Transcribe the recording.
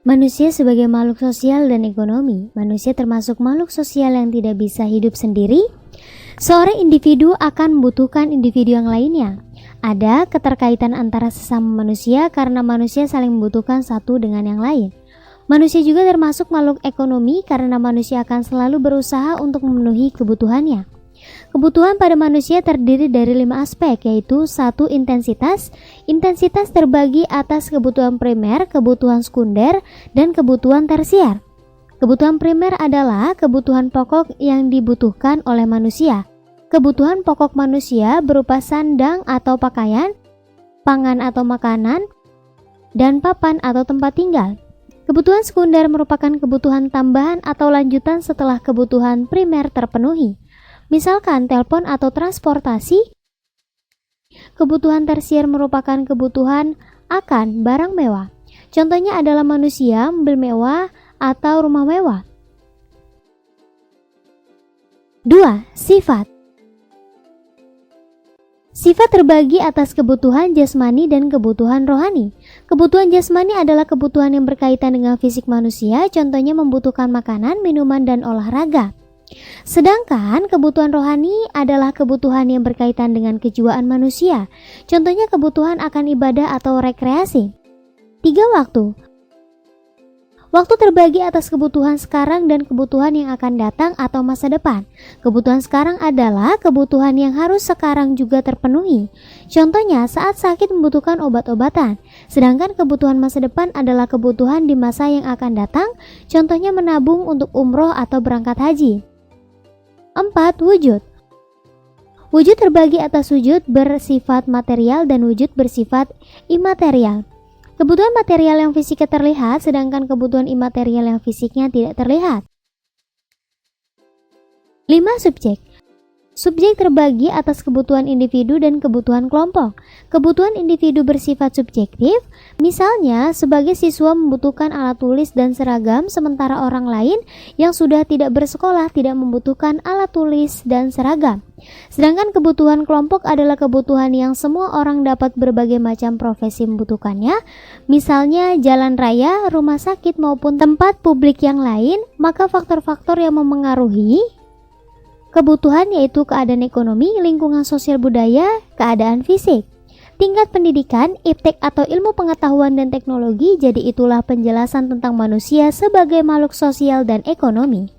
Manusia sebagai makhluk sosial dan ekonomi. Manusia termasuk makhluk sosial yang tidak bisa hidup sendiri. Seorang individu akan membutuhkan individu yang lainnya. Ada keterkaitan antara sesama manusia karena manusia saling membutuhkan satu dengan yang lain. Manusia juga termasuk makhluk ekonomi karena manusia akan selalu berusaha untuk memenuhi kebutuhannya. Kebutuhan pada manusia terdiri dari 5 aspek, yaitu 1. Intensitas. Intensitas terbagi atas kebutuhan primer, kebutuhan sekunder, dan kebutuhan tersier. Kebutuhan primer adalah kebutuhan pokok yang dibutuhkan oleh manusia. Kebutuhan pokok manusia berupa sandang atau pakaian, pangan atau makanan, dan papan atau tempat tinggal. Kebutuhan sekunder merupakan kebutuhan tambahan atau lanjutan setelah kebutuhan primer terpenuhi. Misalkan telepon atau transportasi. Kebutuhan tersier merupakan kebutuhan akan barang mewah. Contohnya adalah manusia, mobil mewah, atau rumah mewah. 2. Sifat. Sifat terbagi atas kebutuhan jasmani dan kebutuhan rohani. Kebutuhan jasmani adalah kebutuhan yang berkaitan dengan fisik manusia, contohnya membutuhkan makanan, minuman, dan olahraga. Sedangkan kebutuhan rohani adalah kebutuhan yang berkaitan dengan kejiwaan manusia, contohnya kebutuhan akan ibadah atau rekreasi. 3. Waktu. Waktu terbagi atas kebutuhan sekarang dan kebutuhan yang akan datang atau masa depan. Kebutuhan sekarang adalah kebutuhan yang harus sekarang juga terpenuhi. Contohnya saat sakit membutuhkan obat-obatan. Sedangkan kebutuhan masa depan adalah kebutuhan di masa yang akan datang. Contohnya menabung untuk umroh atau berangkat haji. 4. Wujud. Wujud terbagi atas wujud bersifat material dan wujud bersifat imaterial. Kebutuhan material yang fisiknya terlihat, sedangkan kebutuhan imaterial yang fisiknya tidak terlihat. 5. Subjek. Subjek terbagi atas kebutuhan individu dan kebutuhan kelompok. Kebutuhan individu bersifat subjektif, misalnya sebagai siswa membutuhkan alat tulis dan seragam, sementara orang lain yang sudah tidak bersekolah tidak membutuhkan alat tulis dan seragam. Sedangkan kebutuhan kelompok adalah kebutuhan yang semua orang dapat berbagai macam profesi membutuhkannya, misalnya jalan raya, rumah sakit, maupun tempat publik yang lain. Maka faktor-faktor yang memengaruhi kebutuhan yaitu keadaan ekonomi, lingkungan sosial budaya, keadaan fisik, tingkat pendidikan, iptek atau ilmu pengetahuan dan teknologi. Jadi itulah penjelasan tentang manusia sebagai makhluk sosial dan ekonomi.